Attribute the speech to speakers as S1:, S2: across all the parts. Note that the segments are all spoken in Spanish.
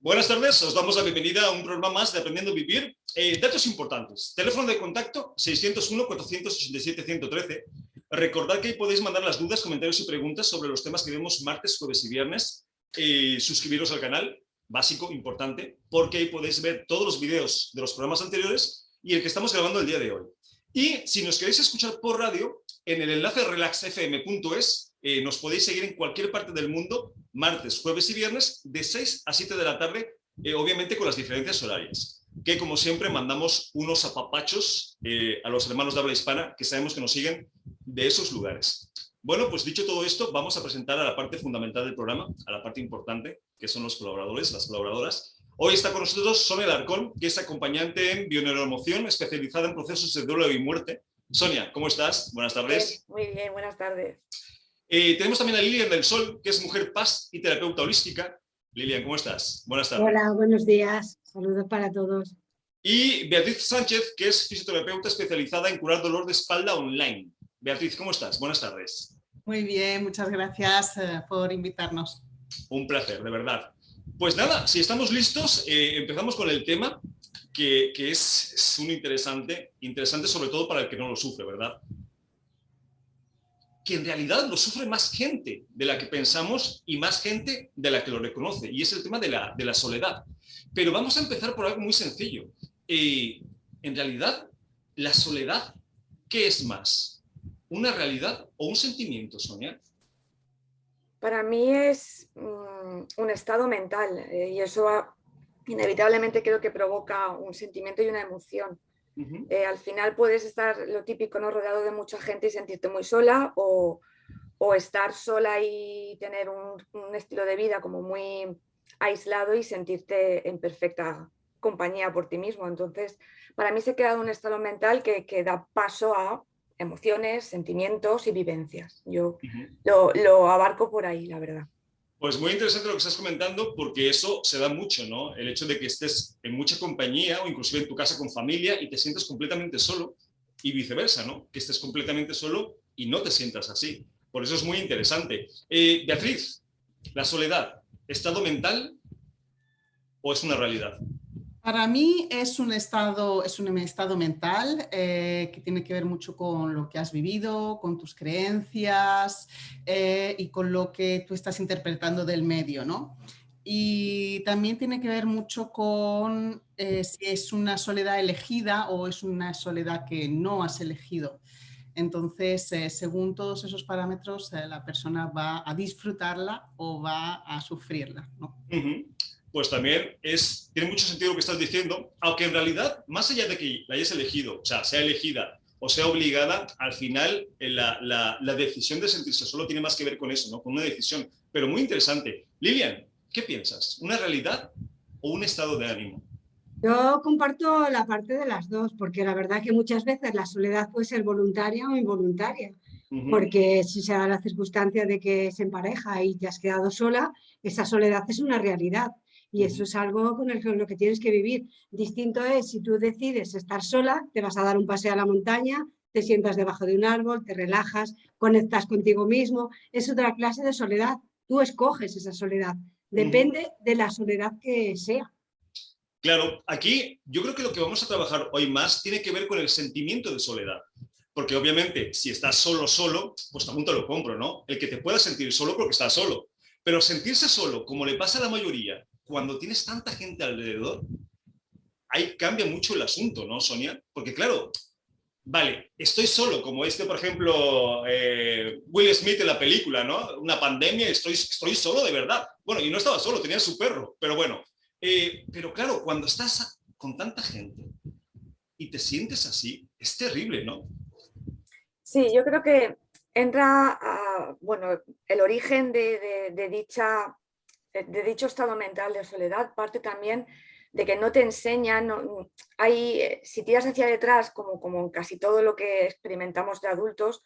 S1: Buenas tardes, os damos la bienvenida a un programa más de Aprendiendo a Vivir. Datos importantes. Teléfono de contacto 601-487-113. Recordad que ahí podéis mandar las dudas, comentarios y preguntas sobre los temas que vemos martes, jueves y viernes. Suscribiros al canal, básico, importante, porque ahí podéis ver todos los vídeos de los programas anteriores y el que estamos grabando el día de hoy. Y si nos queréis escuchar por radio, en el enlace relaxfm.es nos podéis seguir en cualquier parte del mundo, martes, jueves y viernes, de 6 a 7 de la tarde, obviamente con las diferencias horarias. Que como siempre mandamos unos apapachos a los hermanos de habla hispana que sabemos que nos siguen de esos lugares. Bueno, pues dicho todo esto, vamos a presentar a la parte fundamental del programa, a la parte importante, que son los colaboradores, las colaboradoras. Hoy está con nosotros Sonia Alarcón, que es acompañante en bioneuroemoción, especializada en procesos de duelo y muerte. Sonia, ¿cómo estás? Buenas tardes.
S2: Muy bien, buenas tardes.
S1: Tenemos también a Lilian del Sol, que es mujer paz y terapeuta holística. Lilian, ¿cómo estás? Buenas tardes.
S3: Hola, buenos días. Saludos para todos.
S1: Y Beatriz Sánchez, que es fisioterapeuta especializada en curar dolor de espalda online. Beatriz, ¿cómo estás? Buenas tardes.
S4: Muy bien, muchas gracias por invitarnos.
S1: Un placer, de verdad. Pues nada, si estamos listos, empezamos con el tema, que es un interesante sobre todo para el que no lo sufre, ¿verdad? Que en realidad lo sufre más gente de la que pensamos y más gente de la que lo reconoce, y es el tema de la soledad. Pero vamos a empezar por algo muy sencillo. En realidad, la soledad, ¿qué es más? ¿Una realidad o un sentimiento, Sonia?
S2: Para mí es un estado mental y eso inevitablemente creo que provoca un sentimiento y una emoción. Al final puedes estar, lo típico, ¿no?, rodeado de mucha gente y sentirte muy sola, o estar sola y tener un estilo de vida como muy aislado y sentirte en perfecta compañía por ti mismo. Entonces, para mí se ha quedado un estado mental que da paso a emociones, sentimientos y vivencias. Yo lo abarco por ahí, la verdad.
S1: Pues muy interesante lo que estás comentando, porque eso se da mucho, ¿no? El hecho de que estés en mucha compañía o inclusive en tu casa con familia y te sientes completamente solo, y viceversa, ¿no? Que estés completamente solo y no te sientas así. Por eso es muy interesante. Beatriz, ¿la soledad, estado mental o es una realidad?
S4: Para mí es un estado mental que tiene que ver mucho con lo que has vivido, con tus creencias y con lo que tú estás interpretando del medio, ¿no? Y también tiene que ver mucho con si es una soledad elegida o es una soledad que no has elegido. Entonces, según todos esos parámetros, la persona va a disfrutarla o va a sufrirla, ¿no?
S1: Pues también tiene mucho sentido lo que estás diciendo, aunque en realidad, más allá de que la hayas elegido, o sea, sea elegida o sea obligada, al final la decisión de sentirse solo tiene más que ver con eso, ¿no? Con una decisión. Pero muy interesante. Lilian, ¿qué piensas? ¿Una realidad o un estado de ánimo?
S3: Yo comparto la parte de las dos, porque la verdad que muchas veces la soledad puede ser voluntaria o involuntaria, porque si se da la circunstancia de que se empareja y te has quedado sola, esa soledad es una realidad. Y eso es algo con lo que tienes que vivir. Distinto es si tú decides estar sola, te vas a dar un paseo a la montaña, te sientas debajo de un árbol, te relajas, conectas contigo mismo. Es otra clase de soledad. Tú escoges esa soledad. Depende de la soledad que sea.
S1: Claro, aquí yo creo que lo que vamos a trabajar hoy más tiene que ver con el sentimiento de soledad. Porque obviamente si estás solo, pues también te lo compro, ¿no? El que te pueda sentir solo porque estás solo. Pero sentirse solo, como le pasa a la mayoría, cuando tienes tanta gente alrededor, ahí cambia mucho el asunto, ¿no, Sonia? Porque claro, vale, estoy solo, como por ejemplo, Will Smith en la película, ¿no? Una pandemia, estoy solo de verdad. Bueno, y no estaba solo, tenía su perro, pero bueno. Pero claro, cuando estás con tanta gente y te sientes así, es terrible, ¿no?
S2: Sí, yo creo que entra bueno, el origen de dicho estado mental de soledad parte también de que no te enseñan, si tiras hacia detrás, como en casi todo lo que experimentamos de adultos,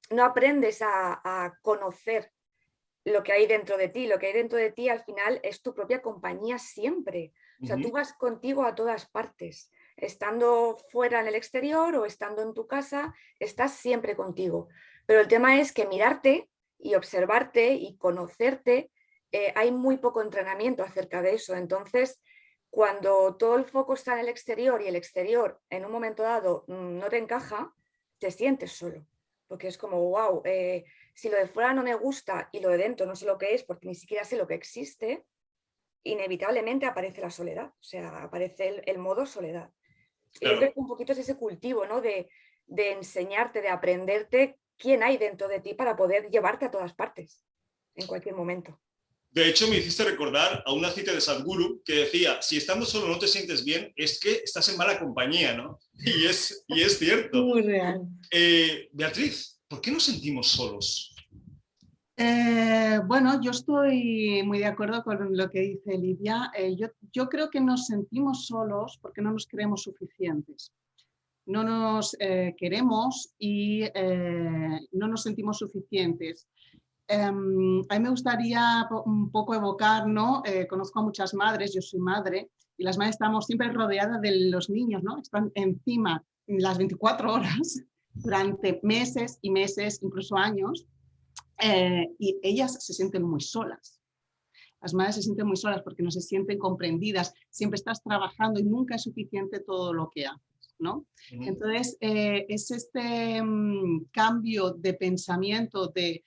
S2: no aprendes a conocer lo que hay dentro de ti. Lo que hay dentro de ti al final es tu propia compañía siempre. O sea, tú vas contigo a todas partes. Estando fuera en el exterior o estando en tu casa, estás siempre contigo. Pero el tema es que mirarte y observarte y conocerte hay muy poco entrenamiento acerca de eso. Entonces, cuando todo el foco está en el exterior y el exterior en un momento dado no te encaja, te sientes solo. Porque es como, wow, si lo de fuera no me gusta y lo de dentro no sé lo que es porque ni siquiera sé lo que existe, inevitablemente aparece la soledad, o sea, aparece el modo soledad.
S1: Claro.
S2: Y yo creo que un poquito es ese cultivo, ¿no? De enseñarte, de aprenderte quién hay dentro de ti para poder llevarte a todas partes, en cualquier momento.
S1: De hecho, me hiciste recordar a una cita de Sadhguru que decía, si estando solo no te sientes bien, es que estás en mala compañía, ¿no? Y es cierto.
S3: Muy real.
S1: Beatriz, ¿por qué nos sentimos solos?
S4: Bueno, yo estoy muy de acuerdo con lo que dice Lidia. Yo creo que nos sentimos solos porque no nos creemos suficientes. No nos queremos y no nos sentimos suficientes. A mí me gustaría un poco evocar, ¿no? Conozco a muchas madres, yo soy madre, y las madres estamos siempre rodeadas de los niños, ¿no? Están encima las 24 horas durante meses y meses, incluso años, y ellas se sienten muy solas. Las madres se sienten muy solas porque no se sienten comprendidas, siempre estás trabajando y nunca es suficiente todo lo que haces, ¿no? Entonces, es este cambio de pensamiento de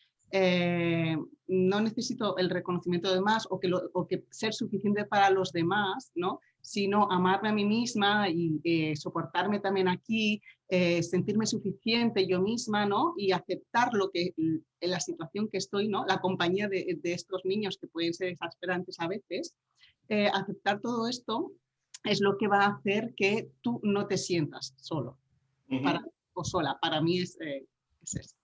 S4: no necesito el reconocimiento de demás o que ser suficiente para los demás, ¿no? Sino amarme a mí misma y soportarme también aquí, sentirme suficiente yo misma, ¿no? Y aceptar en la situación que estoy, ¿no? La compañía de estos niños que pueden ser exasperantes a veces, aceptar todo esto es lo que va a hacer que tú no te sientas solo o sola. Para mí es eso.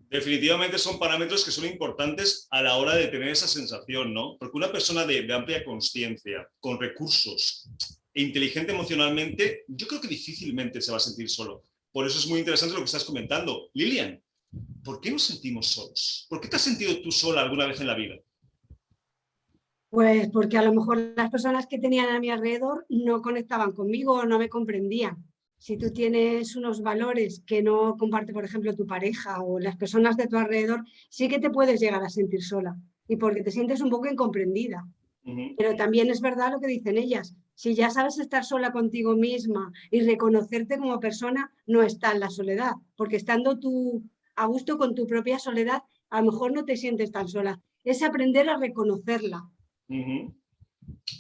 S1: Definitivamente son parámetros que son importantes a la hora de tener esa sensación, ¿no? Porque una persona de amplia consciencia, con recursos e inteligente emocionalmente, yo creo que difícilmente se va a sentir solo. Por eso es muy interesante lo que estás comentando. Lilian, ¿por qué nos sentimos solos? ¿Por qué te has sentido tú sola alguna vez en la vida?
S3: Pues porque a lo mejor las personas que tenían a mi alrededor no conectaban conmigo o no me comprendían. Si tú tienes unos valores que no comparte, por ejemplo, tu pareja o las personas de tu alrededor, sí que te puedes llegar a sentir sola y porque te sientes un poco incomprendida. Pero también es verdad lo que dicen ellas. Si ya sabes estar sola contigo misma y reconocerte como persona, no está en la soledad, porque estando tú a gusto con tu propia soledad, a lo mejor no te sientes tan sola. Es aprender a reconocerla.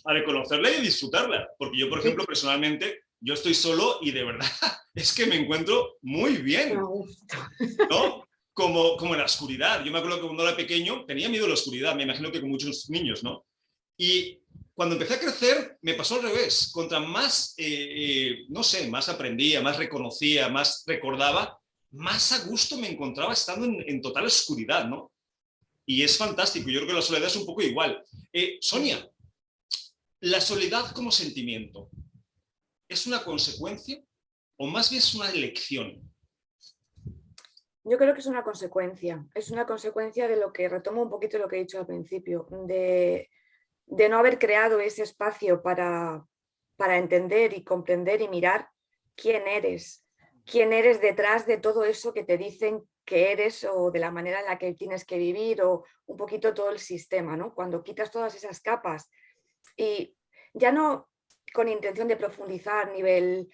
S1: A reconocerla y a disfrutarla. Porque yo, por ejemplo, personalmente, yo estoy solo y de verdad es que me encuentro muy bien, ¿no? Como en la oscuridad. Yo me acuerdo que cuando era pequeño tenía miedo a la oscuridad, me imagino que con muchos niños, ¿no? Y cuando empecé a crecer me pasó al revés. Contra más, no sé, más aprendía, más reconocía, más recordaba, más a gusto me encontraba estando en total oscuridad, ¿no? Y es fantástico. Yo creo que la soledad es un poco igual. Sonia, ¿la soledad como sentimiento es una consecuencia o más bien es una elección?
S2: Yo creo que es una consecuencia de lo que, retomo un poquito lo que he dicho al principio, de no haber creado ese espacio para entender y comprender y mirar quién eres detrás de todo eso que te dicen que eres o de la manera en la que tienes que vivir o un poquito todo el sistema, ¿no? Cuando quitas todas esas capas y ya no con intención de profundizar nivel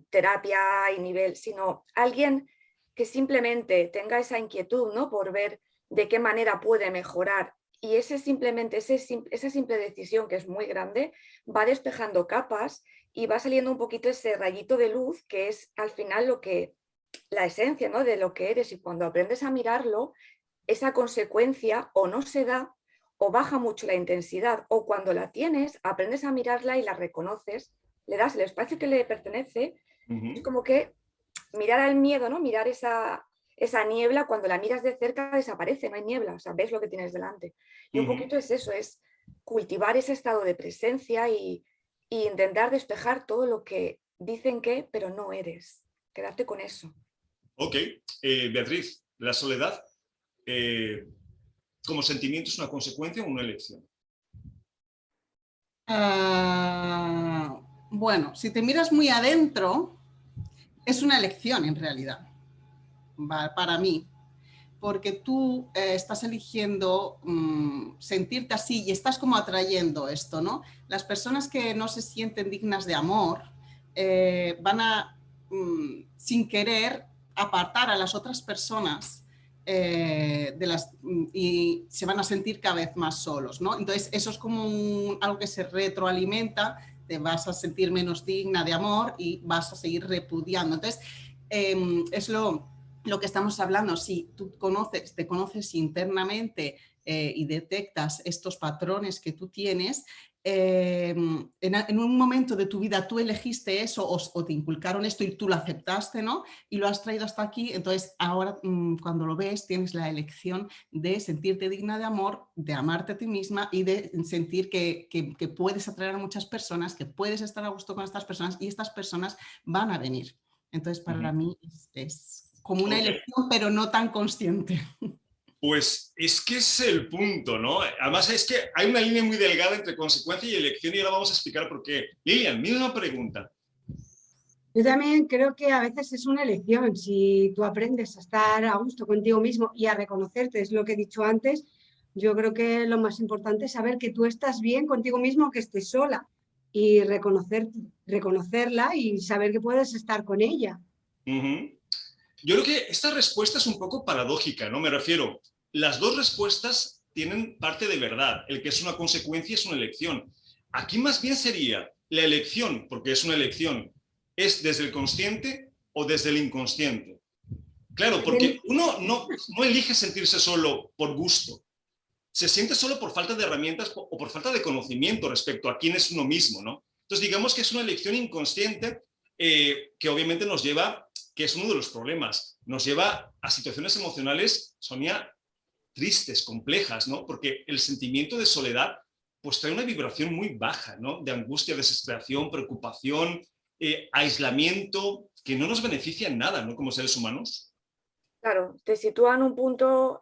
S2: terapia y nivel, sino alguien que simplemente tenga esa inquietud, ¿no? Por ver de qué manera puede mejorar y esa simple decisión, que es muy grande, va despejando capas y va saliendo un poquito ese rayito de luz que es al final la esencia, ¿no? De lo que eres, y cuando aprendes a mirarlo, esa consecuencia o no se da o baja mucho la intensidad, o cuando la tienes, aprendes a mirarla y la reconoces, le das el espacio que le pertenece. Es como que mirar al miedo, ¿no? Mirar esa niebla, cuando la miras de cerca desaparece, no hay niebla, o sea, ves lo que tienes delante. Y un poquito es eso, es cultivar ese estado de presencia y intentar despejar todo lo que dicen que, pero no eres. Quedarte con eso.
S1: Ok. Beatriz, ¿la soledad como sentimiento es una consecuencia o una elección?
S4: Bueno, si te miras muy adentro, es una elección en realidad, para mí. porque tú estás eligiendo sentirte así y estás como atrayendo esto, ¿no? Las personas que no se sienten dignas de amor van a, sin querer, apartar a las otras personas y se van a sentir cada vez más solos, ¿no? Entonces eso es como algo que se retroalimenta, te vas a sentir menos digna de amor y vas a seguir repudiando. Entonces es lo que estamos hablando. Si tú te conoces internamente y detectas estos patrones que tú tienes, en un momento de tu vida tú elegiste eso o te inculcaron esto y tú lo aceptaste, ¿no? Y lo has traído hasta aquí, entonces ahora cuando lo ves tienes la elección de sentirte digna de amor, de amarte a ti misma y de sentir que puedes atraer a muchas personas, que puedes estar a gusto con estas personas y estas personas van a venir. Entonces para mí es como una elección, pero no tan consciente.
S1: Pues es que es el punto, ¿no? Además es que hay una línea muy delgada entre consecuencia y elección y ahora vamos a explicar por qué. Lilian, mira una pregunta.
S3: Yo también creo que a veces es una elección. Si tú aprendes a estar a gusto contigo mismo y a reconocerte, es lo que he dicho antes, yo creo que lo más importante es saber que tú estás bien contigo mismo, que estés sola y reconocerla y saber que puedes estar con ella.
S1: Yo creo que esta respuesta es un poco paradójica, ¿no? Me refiero, las dos respuestas tienen parte de verdad. El que es una consecuencia es una elección. Aquí más bien sería la elección, porque es una elección, ¿es desde el consciente o desde el inconsciente? Claro, porque uno no elige sentirse solo por gusto. Se siente solo por falta de herramientas o por falta de conocimiento respecto a quién es uno mismo, ¿no? Entonces, digamos que es una elección inconsciente que obviamente nos lleva, que es uno de los problemas, nos lleva a situaciones emocionales, Sonia, tristes, complejas, ¿no? Porque el sentimiento de soledad pues trae una vibración muy baja, ¿no? De angustia, desesperación, preocupación, aislamiento, que no nos beneficia en nada, ¿no? Como seres humanos.
S2: Claro, te sitúa en un punto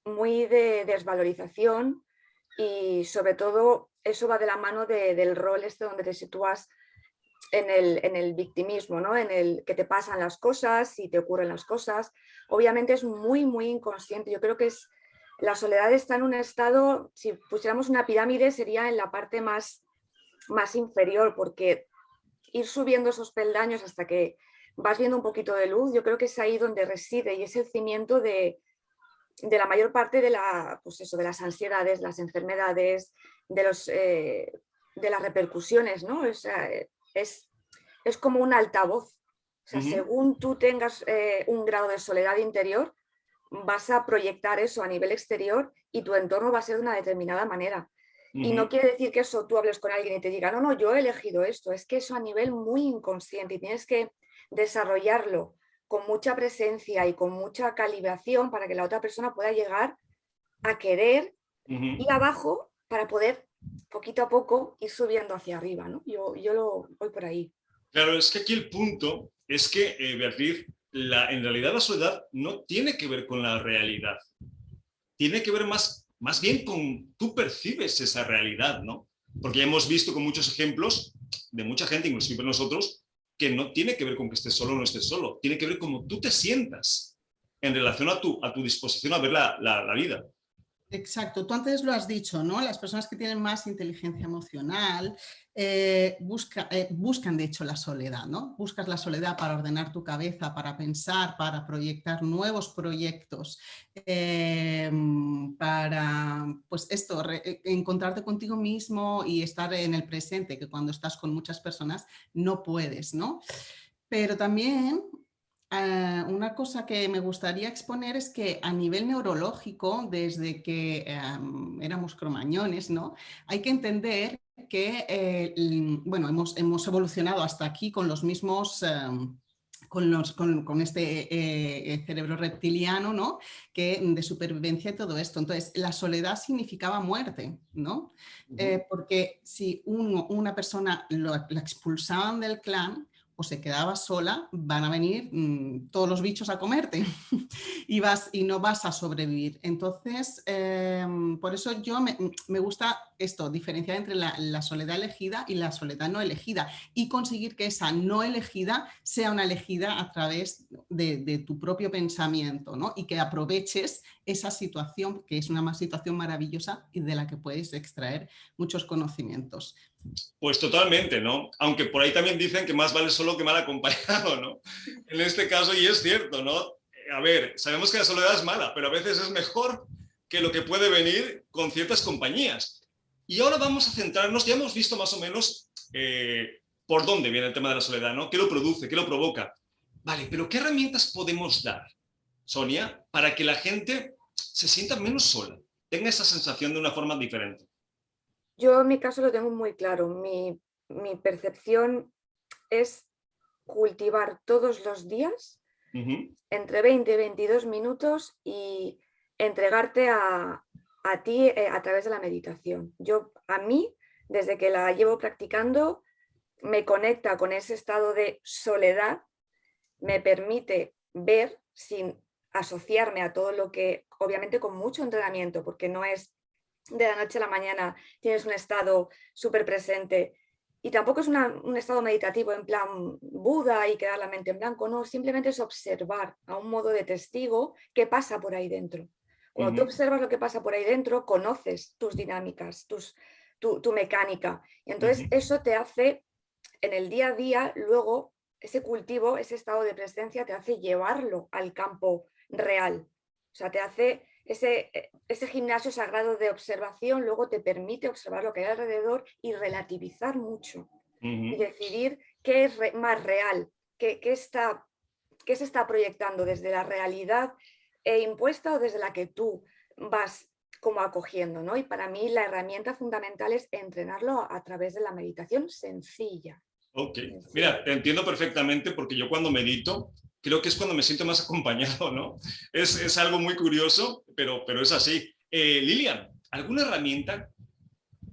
S2: muy de desvalorización y sobre todo eso va de la mano del rol este donde te sitúas en el victimismo, ¿no? En el que te pasan las cosas y te ocurren las cosas. Obviamente es muy, muy inconsciente. Yo creo que la soledad está en un estado, si pusiéramos una pirámide, sería en la parte más inferior, porque ir subiendo esos peldaños hasta que vas viendo un poquito de luz, yo creo que es ahí donde reside y es el cimiento de la mayor parte de, pues eso, de las ansiedades, las enfermedades, de las repercusiones, ¿no? O sea, es como un altavoz. O sea, según tú tengas un grado de soledad interior, vas a proyectar eso a nivel exterior y tu entorno va a ser de una determinada manera. Y no quiere decir que eso tú hables con alguien y te diga, no, no, yo he elegido esto. Es que eso a nivel muy inconsciente y tienes que desarrollarlo con mucha presencia y con mucha calibración para que la otra persona pueda llegar a querer ir abajo para poder poquito a poco ir subiendo hacia arriba, ¿no? Yo lo voy por ahí.
S1: Claro, es que aquí el punto es que, Beatriz, en realidad la soledad no tiene que ver con la realidad. Tiene que ver más bien con tú percibes esa realidad, ¿no? Porque ya hemos visto con muchos ejemplos de mucha gente, inclusive nosotros, que no tiene que ver con que estés solo o no estés solo. Tiene que ver cómo tú te sientas en relación a tu disposición a ver la vida.
S4: Exacto, tú antes lo has dicho, ¿no? Las personas que tienen más inteligencia emocional buscan de hecho la soledad, ¿no? Buscas la soledad para ordenar tu cabeza, para pensar, para proyectar nuevos proyectos, para, pues esto, encontrarte contigo mismo y estar en el presente, que cuando estás con muchas personas no puedes, ¿no? Pero también una cosa que me gustaría exponer es que a nivel neurológico, desde que éramos cromañones, ¿no? Hay que entender que bueno, hemos evolucionado hasta aquí con los mismos... con este cerebro reptiliano, ¿no? Que de supervivencia y todo esto. Entonces, la soledad significaba muerte, ¿no? Porque si una persona la expulsaban del clan, o se quedaba sola, van a venir todos los bichos a comerte y no vas a sobrevivir. Entonces, por eso yo me gusta esto, diferenciar entre la soledad elegida y la soledad no elegida y conseguir que esa no elegida sea una elegida a través de tu propio pensamiento, ¿no? Y que aproveches esa situación, que es una situación maravillosa y de la que puedes extraer muchos conocimientos.
S1: Pues totalmente, ¿no? Aunque por ahí también dicen que más vale solo que mal acompañado, ¿no? En este caso, y es cierto, ¿no? A ver, sabemos que la soledad es mala, pero a veces es mejor que lo que puede venir con ciertas compañías. Y ahora vamos a centrarnos, ya hemos visto más o menos por dónde viene el tema de la soledad, ¿no? ¿Qué lo produce? ¿Qué lo provoca? Vale, pero ¿qué herramientas podemos dar, Sonia, para que la gente se sienta menos sola, tenga esa sensación de una forma diferente?
S2: Yo en mi caso lo tengo muy claro. Mi percepción es cultivar todos los días entre 20 y 22 minutos y entregarte a ti a través de la meditación. A mí, desde que la llevo practicando, me conecta con ese estado de soledad, me permite ver sin asociarme a todo lo que, obviamente con mucho entrenamiento, porque no es de la noche a la mañana tienes un estado súper presente. Y tampoco es un estado meditativo en plan Buda y quedar la mente en blanco, no, simplemente es observar a un modo de testigo qué pasa por ahí dentro. Cuando tú observas lo que pasa por ahí dentro, conoces tus dinámicas, tu mecánica. Y entonces eso te hace, en el día a día, luego ese cultivo, ese estado de presencia te hace llevarlo al campo real. O sea, te hace ese gimnasio sagrado de observación, luego te permite observar lo que hay alrededor y relativizar mucho y decidir qué es más real, qué se está proyectando desde la realidad impuesta o desde la que tú vas como acogiendo, ¿no? Y para mí la herramienta fundamental es entrenarlo a través de la meditación sencilla.
S1: Ok, mira, te entiendo perfectamente porque yo cuando medito creo que es cuando me siento más acompañado, ¿no? Es algo muy curioso, pero es así. Lilian, ¿alguna herramienta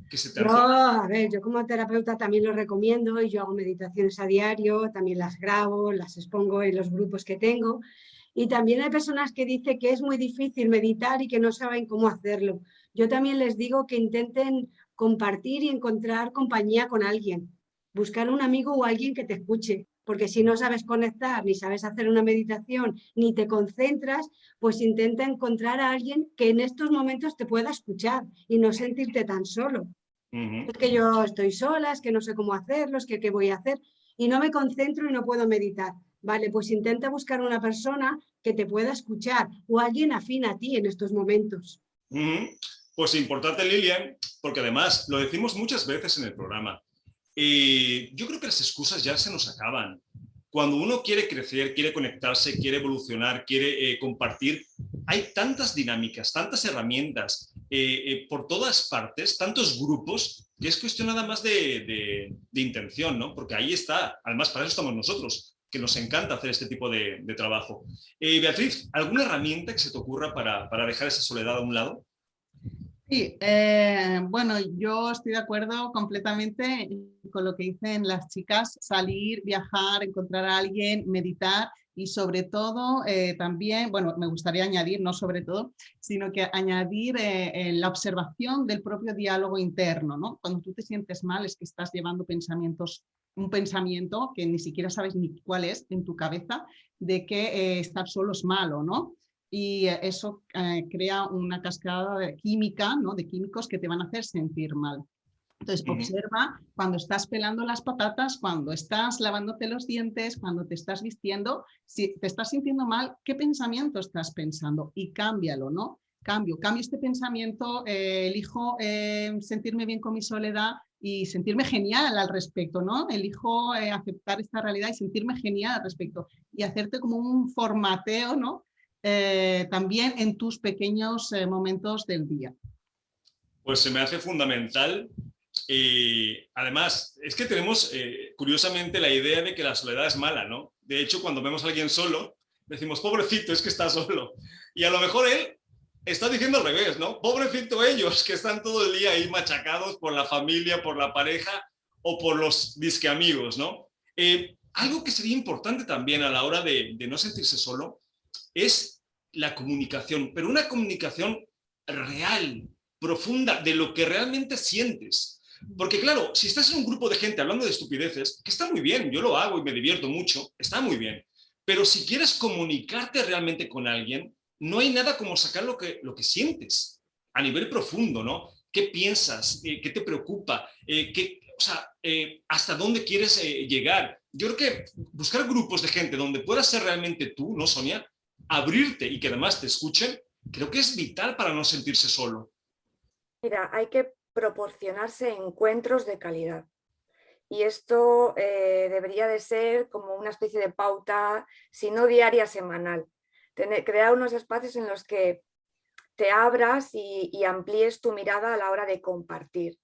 S1: que se te antoje?
S3: A ver, yo como terapeuta también lo recomiendo y yo hago meditaciones a diario, también las grabo, las expongo en los grupos que tengo. Y también hay personas que dicen que es muy difícil meditar y que no saben cómo hacerlo. Yo también les digo que intenten compartir y encontrar compañía con alguien, buscar un amigo o alguien que te escuche, porque si no sabes conectar, ni sabes hacer una meditación, ni te concentras, pues intenta encontrar a alguien que en estos momentos te pueda escuchar y no sentirte tan solo. Es que yo estoy sola, es que no sé cómo hacerlo, es que qué voy a hacer y no me concentro y no puedo meditar. Vale, pues intenta buscar una persona que te pueda escuchar o alguien afín a ti en estos momentos.
S1: Pues importante, Lilian, porque además lo decimos muchas veces en el programa. Yo creo que las excusas ya se nos acaban. Cuando uno quiere crecer, quiere conectarse, quiere evolucionar, quiere compartir, hay tantas dinámicas, tantas herramientas por todas partes, tantos grupos, que es cuestión nada más de intención, ¿no? Porque ahí está, además para eso estamos nosotros, que nos encanta hacer este tipo de trabajo. Beatriz, ¿alguna herramienta que se te ocurra para dejar esa soledad a un lado?
S4: Sí, bueno, yo estoy de acuerdo completamente con lo que dicen las chicas, salir, viajar, encontrar a alguien, meditar y sobre todo también, bueno, me gustaría añadir, no sobre todo, sino que añadir la observación del propio diálogo interno, ¿no? Cuando tú te sientes mal es que estás llevando un pensamiento que ni siquiera sabes ni cuál es en tu cabeza, de que estar solo es malo, ¿no? Y eso crea una cascada de química, ¿no? De químicos que te van a hacer sentir mal. Entonces, observa cuando estás pelando las patatas, cuando estás lavándote los dientes, cuando te estás vistiendo, si te estás sintiendo mal, ¿qué pensamiento estás pensando? Y cámbialo, ¿no? Cambio este pensamiento, elijo sentirme bien con mi soledad y sentirme genial al respecto, ¿no? Elijo aceptar esta realidad y sentirme genial al respecto y hacerte como un formateo, ¿no? También en tus pequeños momentos del día.
S1: Pues se me hace fundamental y además es que tenemos curiosamente la idea de que la soledad es mala, ¿no? De hecho, cuando vemos a alguien solo, decimos, pobrecito, es que está solo. Y a lo mejor él está diciendo al revés, ¿no? Pobrecito ellos, que están todo el día ahí machacados por la familia, por la pareja o por los disque amigos, ¿no? Algo que sería importante también a la hora de no sentirse solo es la comunicación, pero una comunicación real, profunda de lo que realmente sientes. Porque claro, si estás en un grupo de gente hablando de estupideces, que está muy bien, yo lo hago y me divierto mucho, está muy bien, pero si quieres comunicarte realmente con alguien, no hay nada como sacar lo que sientes a nivel profundo, ¿no? ¿Qué piensas? ¿Qué te preocupa? ¿Hasta dónde quieres llegar? Yo creo que buscar grupos de gente donde puedas ser realmente tú, ¿no, Sonia? Abrirte y que además te escuchen, creo que es vital para no sentirse solo.
S2: Mira, hay que proporcionarse encuentros de calidad. Y esto debería de ser como una especie de pauta, si no diaria, semanal. Crear unos espacios en los que te abras y amplíes tu mirada a la hora de compartir.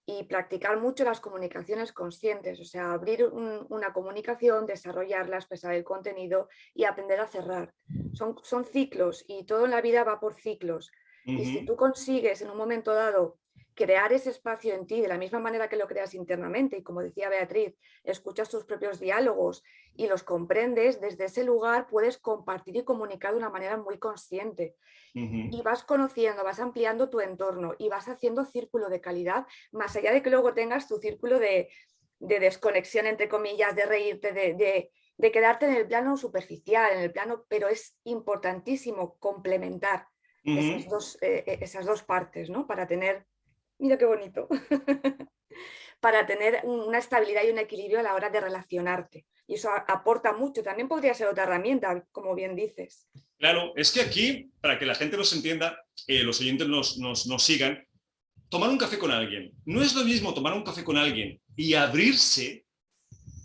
S2: Y practicar mucho las comunicaciones conscientes, o sea, abrir una comunicación, desarrollarla, expresar el contenido y aprender a cerrar. Son ciclos y todo en la vida va por ciclos. Y si tú consigues en un momento dado crear ese espacio en ti de la misma manera que lo creas internamente, y como decía Beatriz, escuchas tus propios diálogos y los comprendes, desde ese lugar puedes compartir y comunicar de una manera muy consciente. Y vas conociendo, vas ampliando tu entorno y vas haciendo círculo de calidad, más allá de que luego tengas tu círculo de desconexión, entre comillas, de reírte, de quedarte en el plano superficial, en el plano, pero es importantísimo complementar esas dos partes, ¿no? Para tener, mira qué bonito, para tener una estabilidad y un equilibrio a la hora de relacionarte. Y eso aporta mucho. También podría ser otra herramienta, como bien dices.
S1: Claro, es que aquí, para que la gente nos entienda, los oyentes nos sigan, tomar un café con alguien. No es lo mismo tomar un café con alguien y abrirse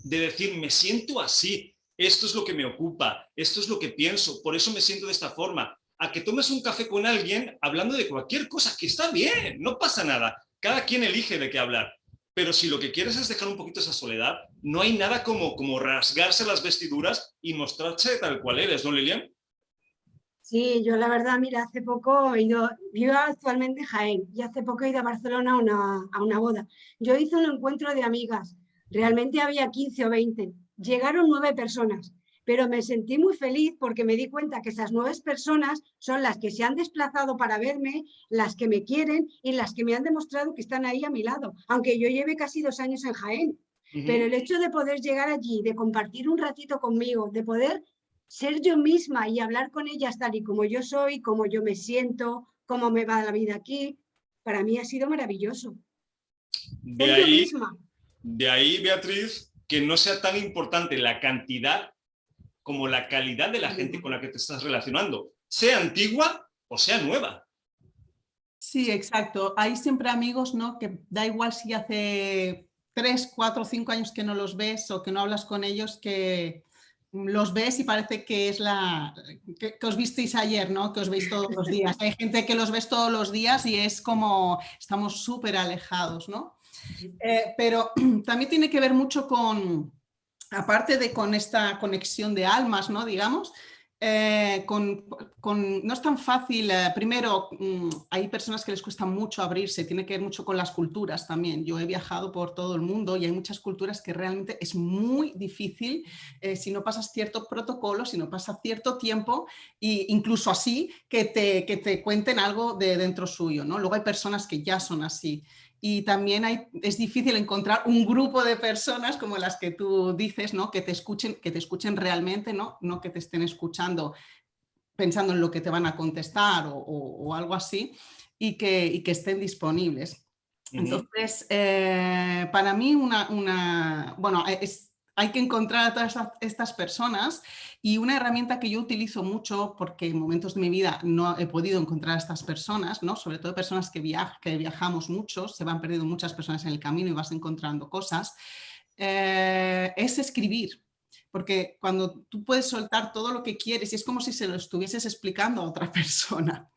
S1: de decir, me siento así, esto es lo que me ocupa, esto es lo que pienso, por eso me siento de esta forma, a que tomes un café con alguien hablando de cualquier cosa, que está bien, no pasa nada, cada quien elige de qué hablar. Pero si lo que quieres es dejar un poquito esa soledad, no hay nada como rasgarse las vestiduras y mostrarse tal cual eres, ¿no, Lilian?
S3: Sí, yo la verdad, mira, hace poco he ido, vivo actualmente en Jaén y hace poco he ido a Barcelona a una boda. Yo hice un encuentro de amigas, realmente había 15 o 20, llegaron 9 personas, pero me sentí muy feliz porque me di cuenta que esas 9 personas son las que se han desplazado para verme, las que me quieren y las que me han demostrado que están ahí a mi lado, aunque yo lleve casi 2 años en Jaén. Pero el hecho de poder llegar allí, de compartir un ratito conmigo, de poder ser yo misma y hablar con ellas tal y como yo soy, cómo yo me siento, cómo me va la vida aquí, para mí ha sido maravilloso. Ser yo misma.
S1: De ahí, Beatriz, que no sea tan importante la cantidad como la calidad de la gente con la que te estás relacionando, sea antigua o sea nueva.
S4: Sí, exacto. Hay siempre amigos, ¿no? Que da igual si hace 3, 4, 5 años que no los ves o que no hablas con ellos, que los ves y parece que es que os visteis ayer, ¿no? Que os veis todos los días. Hay gente que los ves todos los días y es como estamos súper alejados, ¿no? Pero también tiene que ver mucho aparte de con esta conexión de almas, ¿no? Digamos, no es tan fácil. Primero, hay personas que les cuesta mucho abrirse, tiene que ver mucho con las culturas también. Yo he viajado por todo el mundo y hay muchas culturas que realmente es muy difícil si no pasas cierto protocolo, si no pasas cierto tiempo, e incluso así que te cuenten algo de dentro suyo, ¿no? Luego hay personas que ya son así. Y también es difícil encontrar un grupo de personas como las que tú dices, ¿no? Que te escuchen realmente, ¿no? No que te estén escuchando pensando en lo que te van a contestar o algo así, y que estén disponibles. Entonces, para mí, hay que encontrar a todas estas personas, y una herramienta que yo utilizo mucho, porque en momentos de mi vida no he podido encontrar a estas personas, ¿no? Sobre todo personas que viajamos mucho, se van perdiendo muchas personas en el camino y vas encontrando cosas, es escribir. Porque cuando tú puedes soltar todo lo que quieres y es como si se lo estuvieses explicando a otra persona.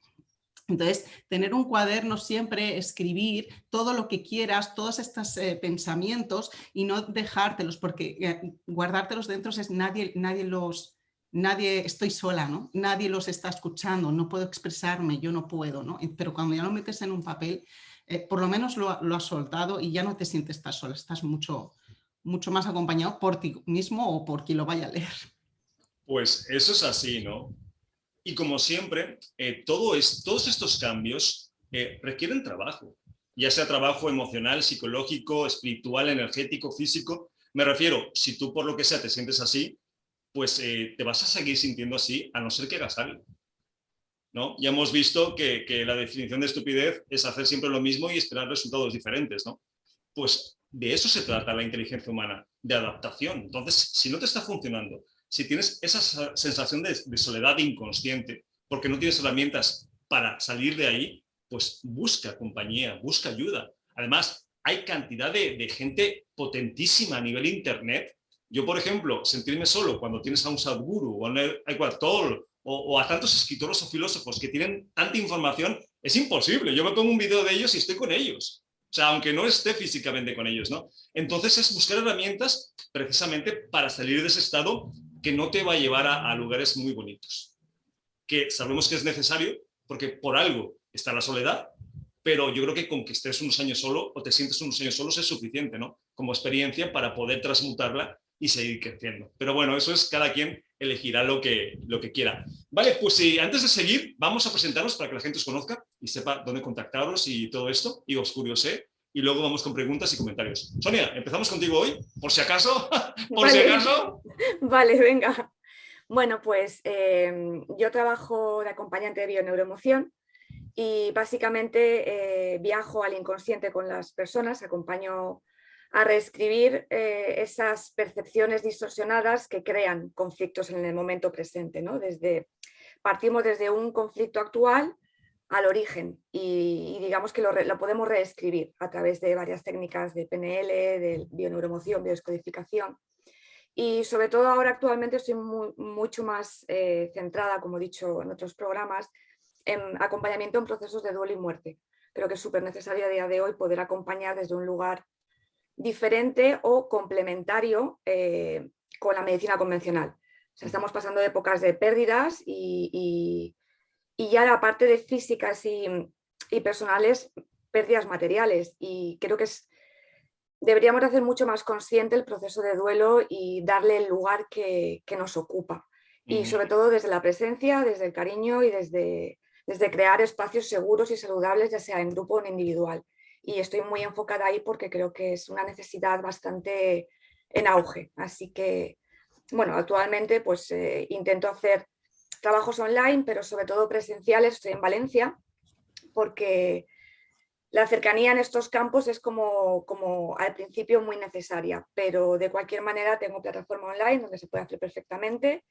S4: Entonces, tener un cuaderno siempre, escribir todo lo que quieras, todos estos pensamientos, y no dejártelos, porque guardártelos dentro es nadie, estoy sola, ¿no? Nadie los está escuchando, no puedo expresarme, yo no puedo, ¿no? Pero cuando ya lo metes en un papel, por lo menos lo has soltado y ya no te sientes tan sola, estás mucho más acompañado por ti mismo o por quien lo vaya a leer.
S1: Pues eso es así, ¿no? Y como siempre, todos estos cambios requieren trabajo, ya sea trabajo emocional, psicológico, espiritual, energético, físico. Me refiero, si tú por lo que sea te sientes así, pues te vas a seguir sintiendo así a no ser que hagas algo, ¿no? Ya hemos visto que la definición de estupidez es hacer siempre lo mismo y esperar resultados diferentes, ¿no? Pues de eso se trata la inteligencia humana, de adaptación. Entonces, si no te está funcionando, si tienes esa sensación de soledad inconsciente, porque no tienes herramientas para salir de ahí, pues busca compañía, busca ayuda. Además, hay cantidad de gente potentísima a nivel internet. Yo, por ejemplo, sentirme solo cuando tienes a un Sadhguru o a un Eckhart Tolle o a tantos escritores o filósofos que tienen tanta información, es imposible. Yo me pongo un video de ellos y estoy con ellos. O sea, aunque no esté físicamente con ellos, ¿no? Entonces es buscar herramientas precisamente para salir de ese estado que no te va a llevar a lugares muy bonitos. Que sabemos que es necesario porque por algo está la soledad, pero yo creo que con que estés unos años solo o te sientes unos años solos es suficiente, ¿no? Como experiencia para poder transmutarla y seguir creciendo. Pero bueno, eso es cada quien elegirá lo que quiera. Vale, pues antes de seguir, vamos a presentaros para que la gente os conozca y sepa dónde contactaros y todo esto, y os curiosee, y luego vamos con preguntas y comentarios. Sonia, empezamos contigo hoy, por si acaso. Por si acaso.
S2: Vale, venga. Bueno, pues yo trabajo de acompañante de bioneuroemoción y básicamente viajo al inconsciente con las personas, acompaño a reescribir esas percepciones distorsionadas que crean conflictos en el momento presente, ¿no? Partimos desde un conflicto actual al origen y digamos que lo podemos reescribir a través de varias técnicas de PNL, de bioneuroemoción, biodescodificación. Y sobre todo ahora actualmente estoy mucho más centrada, como he dicho en otros programas, en acompañamiento en procesos de duelo y muerte. Creo que es súper necesario a día de hoy poder acompañar desde un lugar diferente o complementario con la medicina convencional. O sea, estamos pasando de épocas de pérdidas y ya la parte de físicas y personales, pérdidas materiales. Y creo que deberíamos hacer mucho más consciente el proceso de duelo y darle el lugar que nos ocupa. Y sobre todo desde la presencia, desde el cariño y desde crear espacios seguros y saludables, ya sea en grupo o en individual. Y estoy muy enfocada ahí porque creo que es una necesidad bastante en auge. Así que, bueno, actualmente pues intento hacer trabajos online, pero sobre todo presenciales. Estoy en Valencia porque la cercanía en estos campos es como al principio muy necesaria, pero de cualquier manera tengo plataforma online donde se puede hacer perfectamente.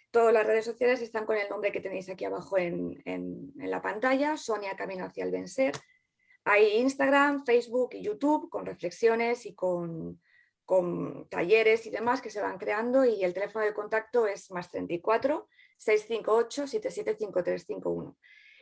S2: Todas las redes sociales están con el nombre que tenéis aquí abajo en la pantalla, Sonia Camino hacia el Vencer. Hay Instagram, Facebook y YouTube con reflexiones y con talleres y demás que se van creando, y el teléfono de contacto es +34 658 775351.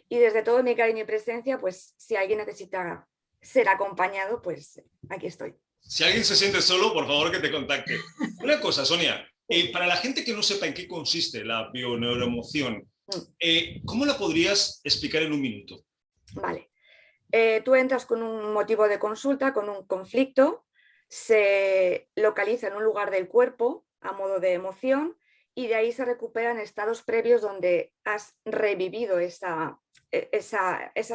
S2: Y desde todo mi cariño y presencia, pues si alguien necesita ser acompañado, pues aquí estoy.
S1: Si alguien se siente solo, por favor que te contacte. Una cosa, Sonia, para la gente que no sepa en qué consiste la bioneuroemoción, ¿cómo la podrías explicar en un minuto?
S2: Vale. Tú entras con un motivo de consulta, con un conflicto, se localiza en un lugar del cuerpo a modo de emoción y de ahí se recuperan estados previos donde has revivido esa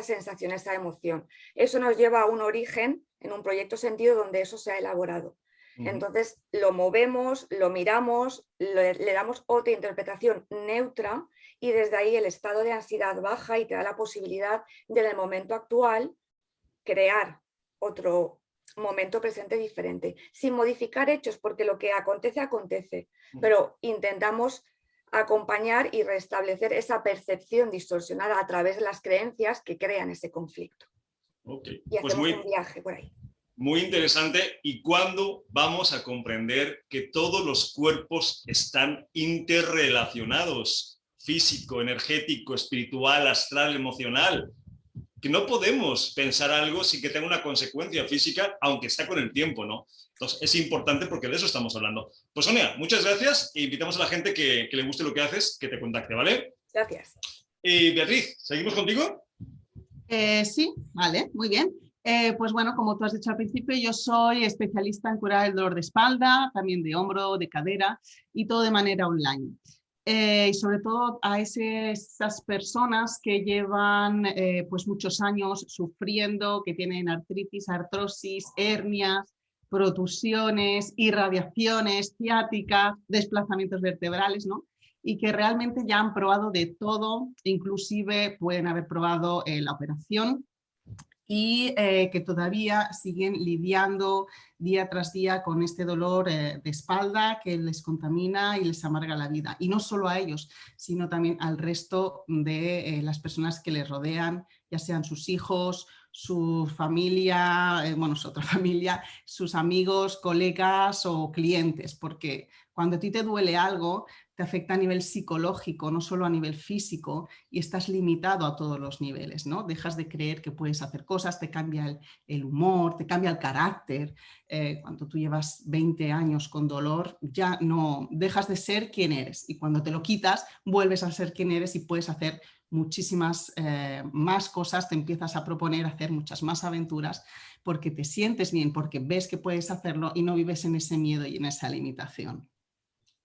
S2: sensación, esa emoción. Eso nos lleva a un origen en un proyecto sentido donde eso se ha elaborado. Entonces lo movemos, lo miramos, le damos otra interpretación neutra y desde ahí el estado de ansiedad baja y te da la posibilidad de en el momento actual crear otro momento presente diferente, sin modificar hechos, porque lo que acontece, pero intentamos acompañar y restablecer esa percepción distorsionada a través de las creencias que crean ese conflicto.
S1: Okay.
S2: Y hacemos un viaje por ahí.
S1: Muy interesante. ¿Y cuándo vamos a comprender que todos los cuerpos están interrelacionados? Físico, energético, espiritual, astral, emocional. Que no podemos pensar algo sin que tenga una consecuencia física, aunque sea con el tiempo, ¿no? Entonces es importante porque de eso estamos hablando. Pues Sonia, muchas gracias e invitamos a la gente que le guste lo que haces, que te contacte, ¿vale?
S2: Gracias.
S1: Beatriz, ¿seguimos contigo?
S4: Sí, vale, muy bien. Pues bueno, como tú has dicho al principio, yo soy especialista en curar el dolor de espalda, también de hombro, de cadera y todo de manera online. y sobre todo a esas personas que llevan pues muchos años sufriendo, que tienen artritis, artrosis, hernias, protusiones, irradiaciones, ciáticas, desplazamientos vertebrales, ¿no? Y que realmente ya han probado de todo, inclusive pueden haber probado la operación, y que todavía siguen lidiando día tras día con este dolor de espalda que les contamina y les amarga la vida. Y no solo a ellos, sino también al resto de las personas que les rodean, ya sean sus hijos, su familia, bueno, su otra familia, sus amigos, colegas o clientes, porque cuando a ti te duele algo, te afecta a nivel psicológico, no solo a nivel físico, y estás limitado a todos los niveles, ¿no? Dejas de creer que puedes hacer cosas, te cambia el humor, te cambia el carácter. Cuando tú llevas 20 años con dolor, ya no dejas de ser quien eres, y cuando te lo quitas, vuelves a ser quien eres y puedes hacer muchísimas más cosas, te empiezas a proponer hacer muchas más aventuras porque te sientes bien, porque ves que puedes hacerlo y no vives en ese miedo y en esa limitación.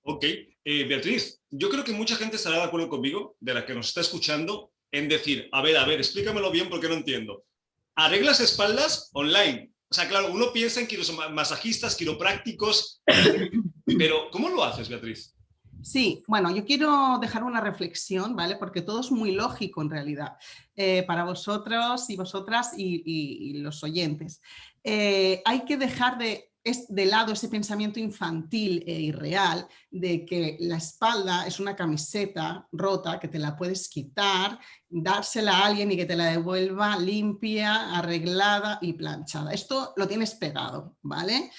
S1: Ok, Beatriz, yo creo que mucha gente estará de acuerdo conmigo, de la que nos está escuchando, en decir, a ver, explícamelo bien porque no entiendo. ¿Arreglas espaldas online? O sea, claro, uno piensa en masajistas, quiroprácticos, pero ¿cómo lo haces, Beatriz?
S4: Sí, bueno, yo quiero dejar una reflexión, ¿vale? Porque todo es muy lógico en realidad, para vosotros y vosotras y los oyentes. Hay que dejar de lado ese pensamiento infantil e irreal de que la espalda es una camiseta rota que te la puedes quitar, dársela a alguien y que te la devuelva limpia, arreglada y planchada. Esto lo tienes pegado, ¿vale?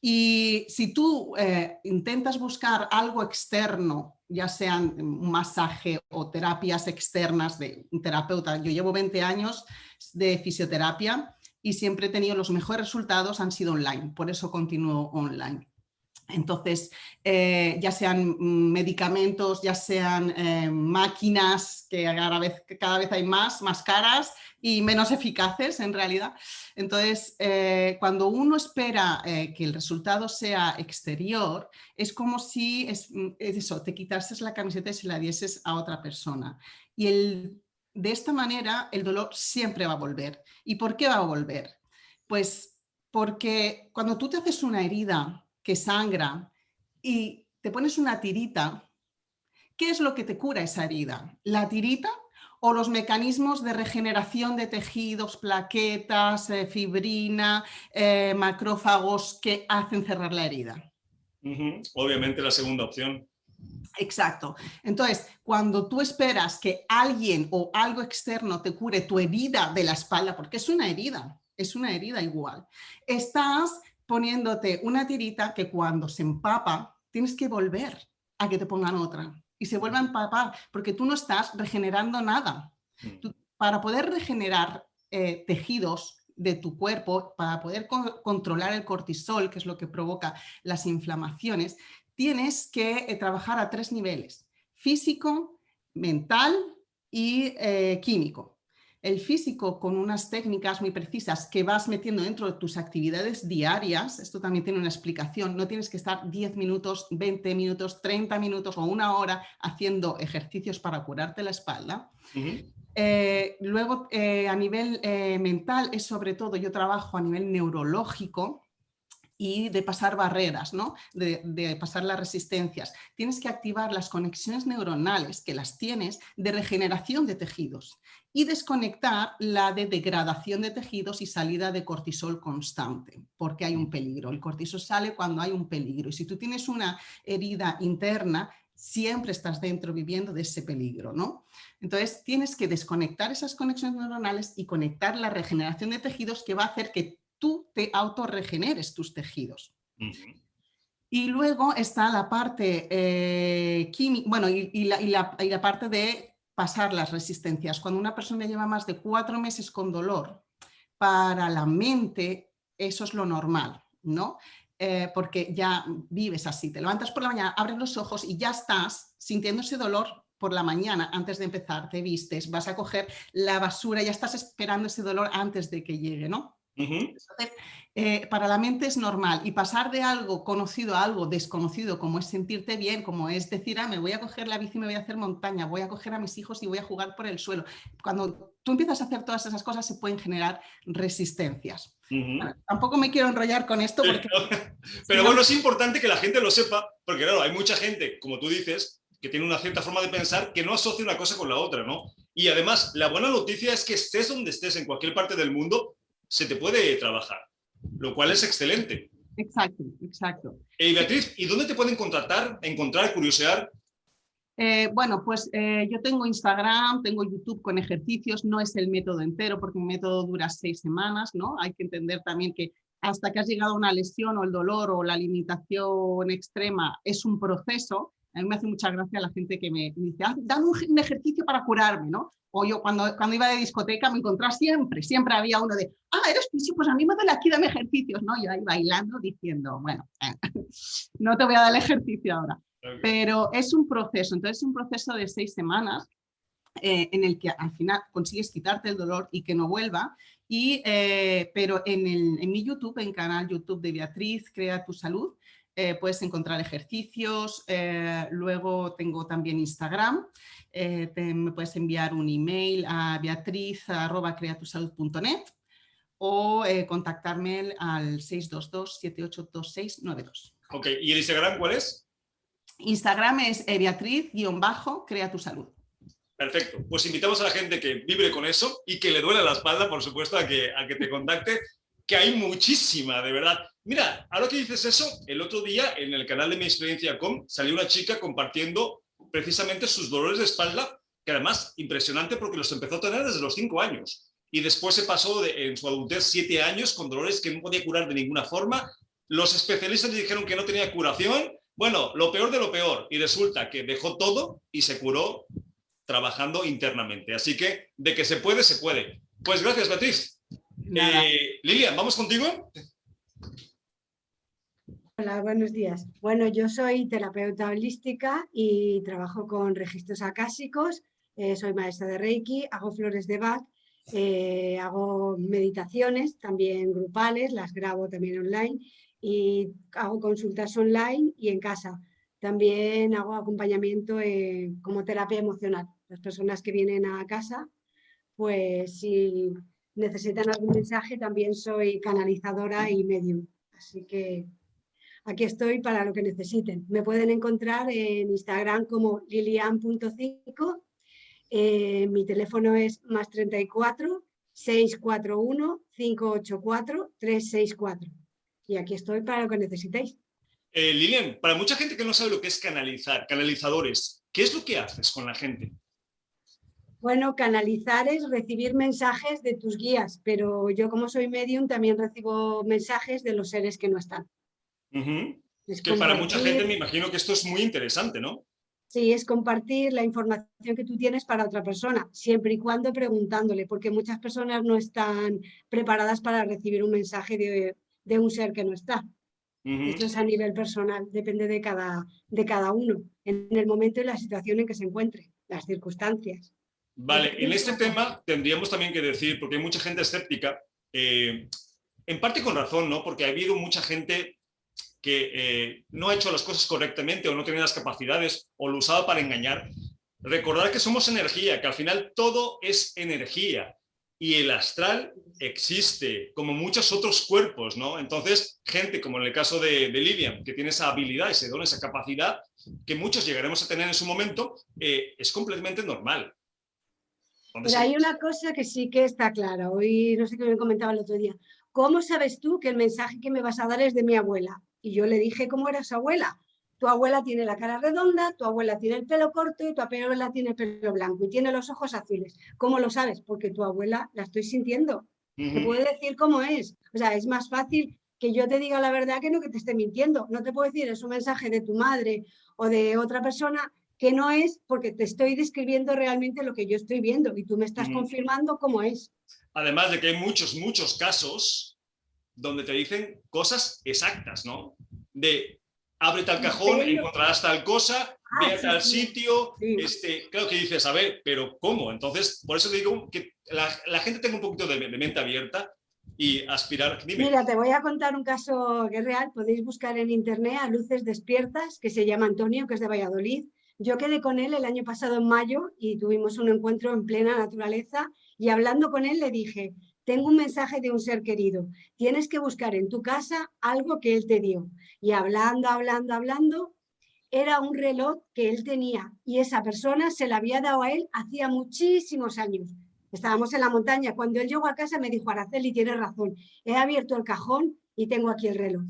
S4: Y si tú intentas buscar algo externo, ya sean un masaje o terapias externas de un terapeuta, yo llevo 20 años de fisioterapia y siempre he tenido los mejores resultados, han sido online, por eso continúo online. Entonces, ya sean medicamentos, ya sean máquinas, que cada vez hay más caras y menos eficaces en realidad. Entonces, cuando uno espera que el resultado sea exterior, es como si eso, te quitases la camiseta y se la dieses a otra persona. Y de esta manera el dolor siempre va a volver. ¿Y por qué va a volver? Pues porque cuando tú te haces una herida que sangra y te pones una tirita, ¿qué es lo que te cura esa herida? ¿La tirita o los mecanismos de regeneración de tejidos, plaquetas, fibrina, macrófagos que hacen cerrar la herida?
S1: Obviamente la segunda opción.
S4: Exacto. Entonces, cuando tú esperas que alguien o algo externo te cure tu herida de la espalda, porque es una herida igual, estás poniéndote una tirita que cuando se empapa tienes que volver a que te pongan otra y se vuelve a empapar porque tú no estás regenerando nada. Para poder regenerar tejidos de tu cuerpo, para poder controlar el cortisol, que es lo que provoca las inflamaciones, tienes que trabajar a 3 niveles: físico, mental y químico. El físico, con unas técnicas muy precisas que vas metiendo dentro de tus actividades diarias. Esto también tiene una explicación. No tienes que estar 10 minutos, 20 minutos, 30 minutos o una hora haciendo ejercicios para curarte la espalda. Luego, a nivel mental, es sobre todo, yo trabajo a nivel neurológico y de pasar barreras, ¿no? de pasar las resistencias. Tienes que activar las conexiones neuronales, que las tienes, de regeneración de tejidos, y desconectar la de degradación de tejidos y salida de cortisol constante, porque hay un peligro. El cortisol sale cuando hay un peligro, y si tú tienes una herida interna, siempre estás dentro viviendo de ese peligro, ¿no? Entonces tienes que desconectar esas conexiones neuronales y conectar la regeneración de tejidos, que va a hacer que tú te autorregeneres tus tejidos. Y luego está la parte química, bueno, y la parte de pasar las resistencias. Cuando una persona lleva más de 4 meses con dolor, para la mente eso es lo normal, ¿no? Porque ya vives así, te levantas por la mañana, abres los ojos y ya estás sintiendo ese dolor por la mañana. Antes de empezar, te vistes, vas a coger la basura, ya estás esperando ese dolor antes de que llegue, ¿no? Entonces, para la mente es normal, y pasar de algo conocido a algo desconocido, como es sentirte bien, como es decir, me voy a coger la bici y me voy a hacer montaña, voy a coger a mis hijos y voy a jugar por el suelo. Cuando tú empiezas a hacer todas esas cosas se pueden generar resistencias. Bueno, tampoco me quiero enrollar con esto porque...
S1: Pero bueno, es importante que la gente lo sepa, porque claro, hay mucha gente, como tú dices, que tiene una cierta forma de pensar que no asocia una cosa con la otra, ¿no? Y además, la buena noticia es que estés donde estés, en cualquier parte del mundo, se te puede trabajar, lo cual es excelente.
S4: Exacto, exacto.
S1: Beatriz, ¿y dónde te pueden encontrar, curiosear?
S4: Bueno, pues yo tengo Instagram, tengo YouTube con ejercicios, no es el método entero porque mi método dura 6 semanas, ¿no? Hay que entender también que hasta que has llegado a una lesión o el dolor o la limitación extrema es un proceso. A mí me hace mucha gracia la gente que me dice, dame un ejercicio para curarme, ¿no? O yo cuando iba de discoteca me encontraba siempre había uno de, eres fisio, pues a mí me duele aquí, dame ejercicios, ¿no? Yo ahí bailando diciendo, bueno, no te voy a dar el ejercicio ahora. Okay. Pero es un proceso, entonces es un proceso de 6 semanas en el que al final consigues quitarte el dolor y que no vuelva. Pero en mi YouTube, en canal YouTube de Beatriz, Crea tu Salud, puedes encontrar ejercicios. Luego tengo también Instagram. Me puedes enviar un email a beatriz@creatusalud.net o contactarme al 622-782692.
S1: Ok, ¿y el Instagram cuál es?
S4: Instagram es Beatriz-Crea tu Salud.
S1: Perfecto, pues invitamos a la gente que vibre con eso y que le duele la espalda, por supuesto, a que te contacte, que hay muchísima, de verdad. Mira, ahora que dices eso, el otro día en el canal de Mi Experiencia Com salió una chica compartiendo precisamente sus dolores de espalda, que además impresionante porque los empezó a tener desde los 5 años y después se pasó en su adultez 7 años con dolores que no podía curar de ninguna forma. Los especialistas le dijeron que no tenía curación. Bueno, lo peor de lo peor, y resulta que dejó todo y se curó trabajando internamente. Así que de que se puede, se puede. Pues gracias, Beatriz. Lilian, ¿vamos contigo?
S3: Hola, buenos días. Bueno, yo soy terapeuta holística y trabajo con registros acásicos. Soy maestra de Reiki, hago flores de Bach, hago meditaciones también grupales, las grabo también online y hago consultas online y en casa. También hago acompañamiento como terapia emocional. Las personas que vienen a casa, pues si necesitan algún mensaje, también soy canalizadora y medium. Así que aquí estoy para lo que necesiten. Me pueden encontrar en Instagram como lilian.5. Mi teléfono es +34 641 584 364. Y aquí estoy para lo que necesitéis.
S1: Lilian, para mucha gente que no sabe lo que es canalizar, canalizadores, ¿qué es lo que haces con la gente?
S3: Bueno, canalizar es recibir mensajes de tus guías, pero yo como soy medium también recibo mensajes de los seres que no están.
S1: Es que para mucha gente me imagino que esto es muy interesante, ¿no?
S3: Sí, es compartir la información que tú tienes para otra persona, siempre y cuando preguntándole, porque muchas personas no están preparadas para recibir un mensaje de un ser que no está. Esto es a nivel personal, depende de cada uno, en el momento y la situación en que se encuentre, las circunstancias.
S1: Vale, en este tema tendríamos también que decir, porque hay mucha gente escéptica, en parte con razón, ¿no? Porque ha habido mucha gente que no ha hecho las cosas correctamente o no tenía las capacidades o lo usaba para engañar. Recordar que somos energía, que al final todo es energía y el astral existe como muchos otros cuerpos, ¿no? Entonces, gente como en el caso de Lilian, que tiene esa habilidad, ese don, esa capacidad, que muchos llegaremos a tener en su momento, es completamente normal.
S3: Pero hay una cosa que sí que está clara. Hoy, no sé qué me comentaba el otro día. ¿Cómo sabes tú que el mensaje que me vas a dar es de mi abuela? Y yo le dije cómo era su abuela. Tu abuela tiene la cara redonda, tu abuela tiene el pelo corto y tu abuela tiene el pelo blanco y tiene los ojos azules. ¿Cómo lo sabes? Porque tu abuela la estoy sintiendo. Te puedo decir cómo es. O sea, es más fácil que yo te diga la verdad que no que te esté mintiendo. No te puedo decir, es un mensaje de tu madre o de otra persona que no es, porque te estoy describiendo realmente lo que yo estoy viendo y tú me estás confirmando cómo es.
S1: Además de que hay muchos casos donde te dicen cosas exactas, ¿no? De abre tal cajón, encontrarás tal cosa, ve a tal sitio. Claro que dices, a ver, pero ¿cómo? Entonces, por eso te digo que la gente tenga un poquito de mente abierta y aspirar. Dime.
S3: Mira, te voy a contar un caso que es real. Podéis buscar en internet a Luces Despiertas, que se llama Antonio, que es de Valladolid. Yo quedé con él el año pasado en mayo y tuvimos un encuentro en plena naturaleza y hablando con él le dije, tengo un mensaje de un ser querido, tienes que buscar en tu casa algo que él te dio. Y hablando, era un reloj que él tenía y esa persona se la había dado a él hacía muchísimos años. Estábamos en la montaña. Cuando él llegó a casa me dijo, Araceli, tienes razón, he abierto el cajón y tengo aquí el reloj.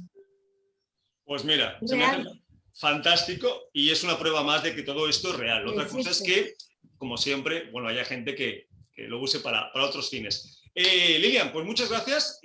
S1: Pues mira,
S3: Real.
S1: se me hace fantástico y es una prueba más de que todo esto es real. Otra cosa es que, como siempre, bueno, haya gente que lo use para otros fines. Lilian, pues muchas gracias.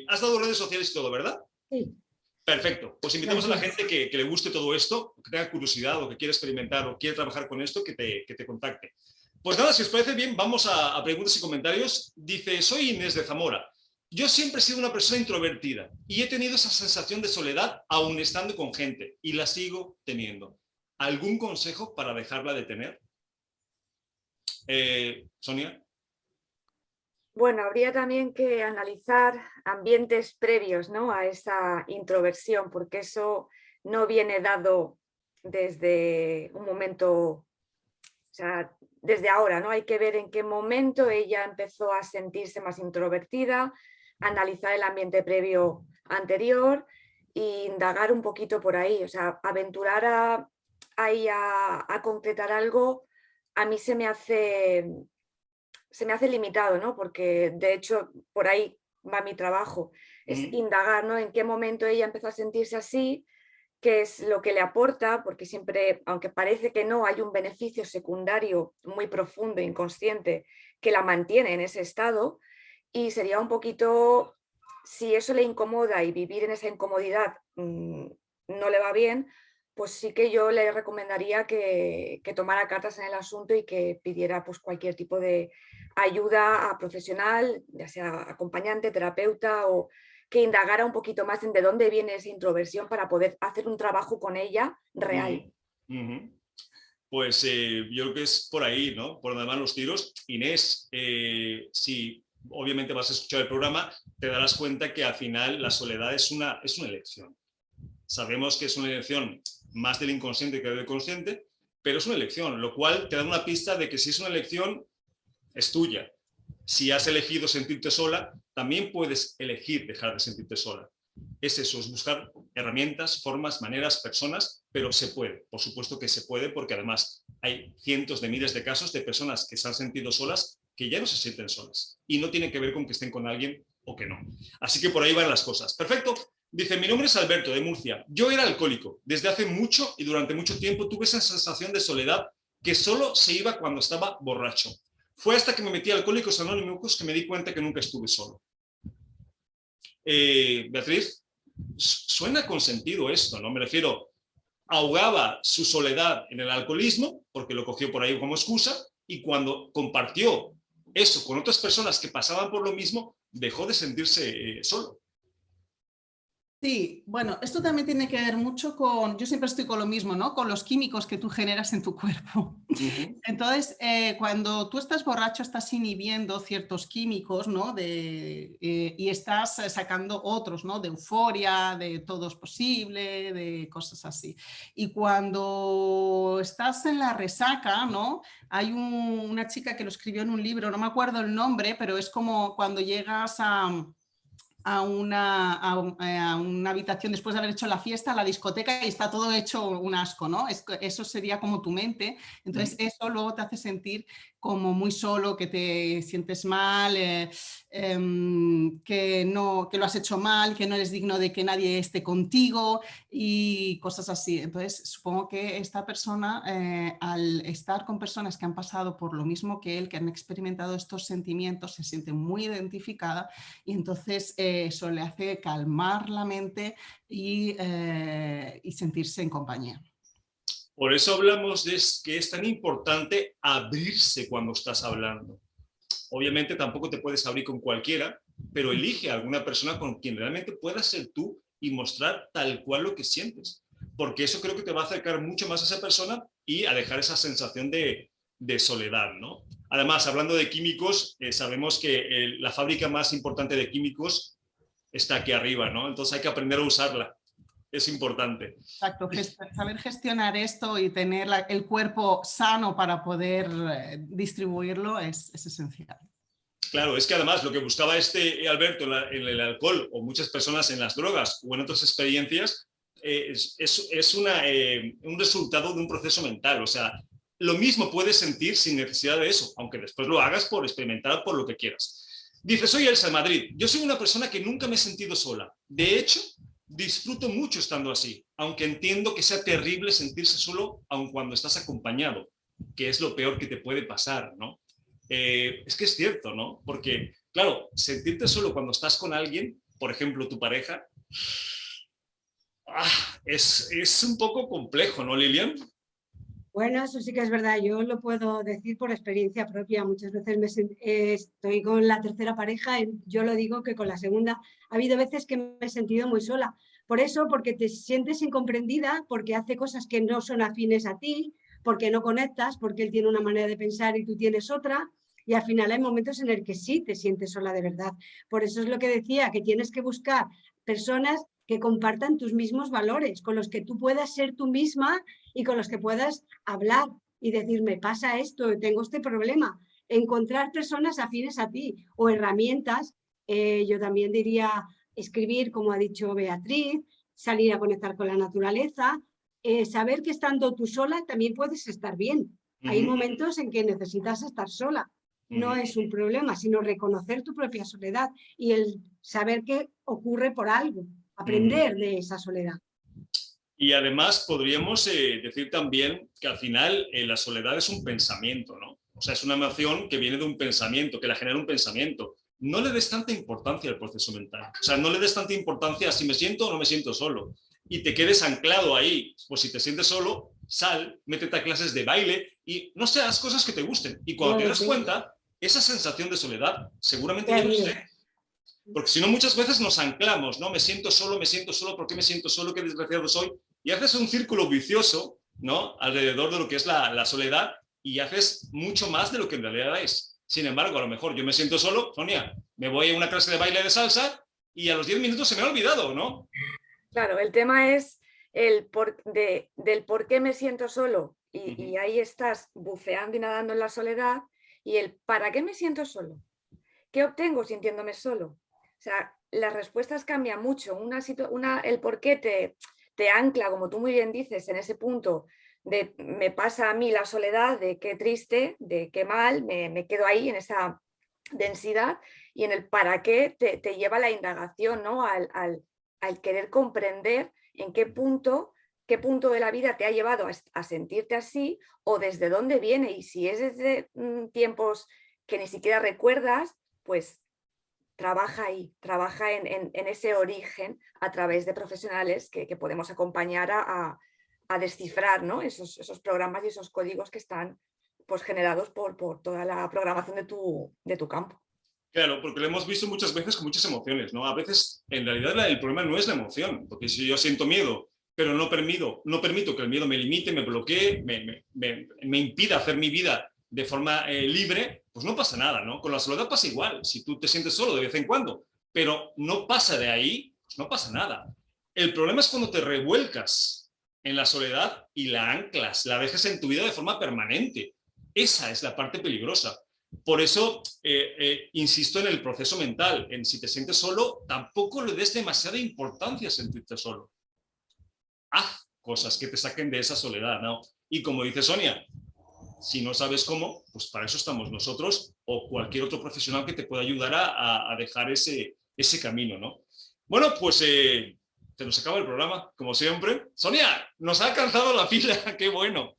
S1: Has dado redes sociales y todo, ¿verdad?
S3: Sí.
S1: Perfecto. Pues invitamos a la gente que le guste todo esto, que tenga curiosidad o que quiera experimentar o quiera trabajar con esto, que te contacte. Pues nada, si os parece bien, vamos a preguntas y comentarios. Dice, soy Inés de Zamora. Yo siempre he sido una persona introvertida y he tenido esa sensación de soledad aún estando con gente y la sigo teniendo. ¿Algún consejo para dejarla de tener? Sonia.
S2: Bueno, habría también que analizar ambientes previos, ¿no?, a esa introversión, porque eso no viene dado desde un momento, o sea, desde ahora, ¿no? Hay que ver en qué momento ella empezó a sentirse más introvertida, analizar el ambiente previo anterior e indagar un poquito por ahí, o sea, aventurar a concretar algo, a mí se me hace limitado, ¿no? Porque de hecho por ahí va mi trabajo, es indagar, ¿no?, en qué momento ella empezó a sentirse así, qué es lo que le aporta, porque siempre, aunque parece que no, hay un beneficio secundario muy profundo, inconsciente, que la mantiene en ese estado, y sería un poquito, si eso le incomoda y vivir en esa incomodidad no le va bien, pues sí que yo le recomendaría que tomara cartas en el asunto y que pidiera pues cualquier tipo de ayuda profesional, ya sea acompañante, terapeuta, o que indagara un poquito más en de dónde viene esa introversión para poder hacer un trabajo con ella real.
S1: Pues yo creo que es por ahí, ¿no? Por donde van los tiros. Inés, si obviamente vas a escuchar el programa, te darás cuenta que al final la soledad es una elección. Sabemos que es una elección más del inconsciente que del consciente, pero es una elección, lo cual te da una pista de que si es una elección, es tuya. Si has elegido sentirte sola, también puedes elegir dejar de sentirte sola. Es eso, es buscar herramientas, formas, maneras, personas, pero se puede, por supuesto que se puede, porque además hay cientos de miles de casos de personas que se han sentido solas que ya no se sienten solas y no tiene que ver con que estén con alguien o que no. Así que por ahí van las cosas. Perfecto. Dice, mi nombre es Alberto, de Murcia. Yo era alcohólico. Desde hace mucho y durante mucho tiempo tuve esa sensación de soledad que solo se iba cuando estaba borracho. Fue hasta que me metí a Alcohólicos Anónimos que me di cuenta que nunca estuve solo. Beatriz, suena con sentido esto, ¿no? Me refiero, ahogaba su soledad en el alcoholismo, porque lo cogió por ahí como excusa, y cuando compartió eso con otras personas que pasaban por lo mismo, dejó de sentirse solo.
S4: Sí, bueno, esto también tiene que ver mucho con, yo siempre estoy con lo mismo, ¿no? Con los químicos que tú generas en tu cuerpo. Entonces, cuando tú estás borracho, estás inhibiendo ciertos químicos, ¿no? Y estás sacando otros, ¿no? De euforia, de todo es posible, de cosas así. Y cuando estás en la resaca, ¿no? Hay una chica que lo escribió en un libro, no me acuerdo el nombre, pero es como cuando llegas a una habitación después de haber hecho la fiesta, a la discoteca, y está todo hecho un asco, ¿no? Eso sería como tu mente. Entonces eso luego te hace sentir como muy solo, que te sientes mal, que lo has hecho mal, que no eres digno de que nadie esté contigo y cosas así. Entonces supongo que esta persona, al estar con personas que han pasado por lo mismo que él, que han experimentado estos sentimientos, se siente muy identificada, y entonces eso le hace calmar la mente y sentirse en compañía.
S1: Por eso hablamos de que es tan importante abrirse cuando estás hablando. Obviamente tampoco te puedes abrir con cualquiera, pero elige a alguna persona con quien realmente puedas ser tú y mostrar tal cual lo que sientes. Porque eso creo que te va a acercar mucho más a esa persona y a dejar esa sensación de soledad, ¿no? Además, hablando de químicos, sabemos que la fábrica más importante de químicos está aquí arriba, ¿no? Entonces hay que aprender a usarla. Es importante.
S4: Exacto, saber gestionar esto y tener el cuerpo sano para poder distribuirlo es esencial.
S1: Claro, es que además lo que buscaba Alberto en el alcohol o muchas personas en las drogas o en otras experiencias es un resultado de un proceso mental. O sea, lo mismo puedes sentir sin necesidad de eso, aunque después lo hagas por experimentar, por lo que quieras. Dice, soy Elsa de Madrid. Yo soy una persona que nunca me he sentido sola. De hecho, disfruto mucho estando así, aunque entiendo que sea terrible sentirse solo aun cuando estás acompañado, que es lo peor que te puede pasar, ¿no? Es que es cierto, ¿no? Porque, claro, sentirte solo cuando estás con alguien, por ejemplo, tu pareja, es un poco complejo, ¿no, Lilian?
S3: Bueno, eso sí que es verdad, yo lo puedo decir por experiencia propia. Muchas veces estoy con la tercera pareja y yo lo digo que con la segunda ha habido veces que me he sentido muy sola. Por eso, porque te sientes incomprendida, porque hace cosas que no son afines a ti, porque no conectas, porque él tiene una manera de pensar y tú tienes otra. Y al final hay momentos en el que sí te sientes sola de verdad. Por eso es lo que decía, que tienes que buscar personas que compartan tus mismos valores, con los que tú puedas ser tú misma y con los que puedas hablar y decir, me pasa esto, tengo este problema. Encontrar personas afines a ti o herramientas, yo también diría escribir, como ha dicho Beatriz, salir a conectar con la naturaleza, saber que estando tú sola también puedes estar bien. Hay momentos en que necesitas estar sola. No es un problema, sino reconocer tu propia soledad y el saber que ocurre por algo, aprender de esa soledad.
S1: Y además podríamos decir también que al final la soledad es un pensamiento, ¿no? O sea, es una emoción que viene de un pensamiento, que la genera un pensamiento. No le des tanta importancia al proceso mental. O sea, no le des tanta importancia a si me siento o no me siento solo. Y te quedes anclado ahí. Pues si te sientes solo, sal, métete a clases de baile y no sé, haz cosas que te gusten. Y cuando te das cuenta, esa sensación de soledad seguramente ya no sé. Porque si no, muchas veces nos anclamos, ¿no? Me siento solo, ¿por qué me siento solo? Qué desgraciado soy. Y haces un círculo vicioso, ¿no? Alrededor de lo que es la soledad y haces mucho más de lo que en realidad es. Sin embargo, a lo mejor yo me siento solo, Sonia, me voy a una clase de baile de salsa y a los 10 minutos se me ha olvidado, ¿no?
S2: Claro, el tema es del por qué me siento solo y ahí estás buceando y nadando en la soledad y el ¿para qué me siento solo? ¿Qué obtengo sintiéndome solo? O sea, las respuestas cambian mucho. El por qué te ancla, como tú muy bien dices, en ese punto de me pasa a mí la soledad, de qué triste, de qué mal, me quedo ahí en esa densidad y en el para qué te lleva la indagación, ¿no? al querer comprender en qué punto de la vida te ha llevado a sentirte así o desde dónde viene y si es desde tiempos que ni siquiera recuerdas, pues trabaja ahí, trabaja en ese origen a través de profesionales que podemos acompañar a descifrar, ¿no? esos programas y esos códigos que están pues, generados por toda la programación de tu campo.
S1: Claro, porque lo hemos visto muchas veces con muchas emociones, ¿no? A veces, en realidad, el problema no es la emoción, porque si yo siento miedo, pero no permito que el miedo me limite, me bloquee, me impida hacer mi vida de forma libre, pues no pasa nada, ¿no? Con la soledad pasa igual, si tú te sientes solo de vez en cuando, pero no pasa de ahí, pues no pasa nada. El problema es cuando te revuelcas en la soledad y la anclas, la dejas en tu vida de forma permanente. Esa es la parte peligrosa. Por eso insisto en el proceso mental, en si te sientes solo, tampoco le des demasiada importancia a sentirte solo. Haz cosas que te saquen de esa soledad, ¿no? Y como dice Sonia, si no sabes cómo, pues para eso estamos nosotros o cualquier otro profesional que te pueda ayudar a dejar ese camino, ¿no? Bueno, pues se nos acaba el programa, como siempre. Sonia, nos ha alcanzado la pila, qué bueno.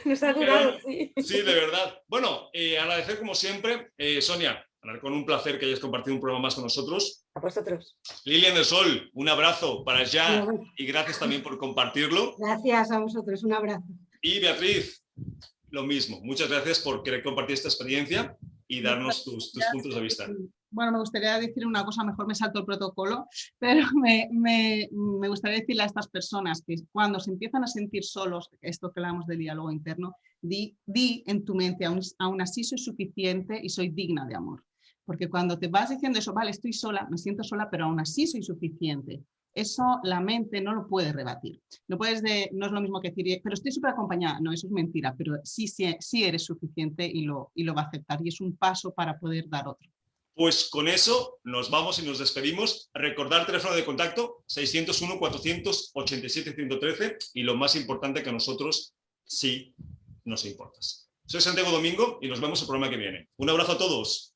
S2: Nos ha durado, sí.
S1: Sí, de verdad. Bueno, agradecer como siempre, Sonia, con un placer que hayas compartido un programa más con nosotros.
S2: A vosotros.
S1: Lilian del Sol, un abrazo para allá y gracias también por compartirlo.
S3: Gracias a vosotros, un abrazo.
S1: Y Beatriz, lo mismo. Muchas gracias por querer compartir esta experiencia y darnos tus puntos de vista.
S4: bueno, me gustaría decir una cosa, mejor me salto el protocolo, pero me gustaría decirle a estas personas que cuando se empiezan a sentir solos, esto que hablamos del diálogo interno, di en tu mente, aún así soy suficiente y soy digna de amor. Porque cuando te vas diciendo eso, vale, estoy sola, me siento sola, pero aún así soy suficiente. Eso la mente no lo puede rebatir. No es lo mismo que decir, pero estoy súper acompañada. No, eso es mentira, pero sí eres suficiente y lo va a aceptar. Y es un paso para poder dar otro.
S1: Pues con eso nos vamos y nos despedimos. Recordar el teléfono de contacto 601-487-113 y lo más importante, que a nosotros sí nos importas. Soy Santiago Domingo y nos vemos el programa que viene. Un abrazo a todos.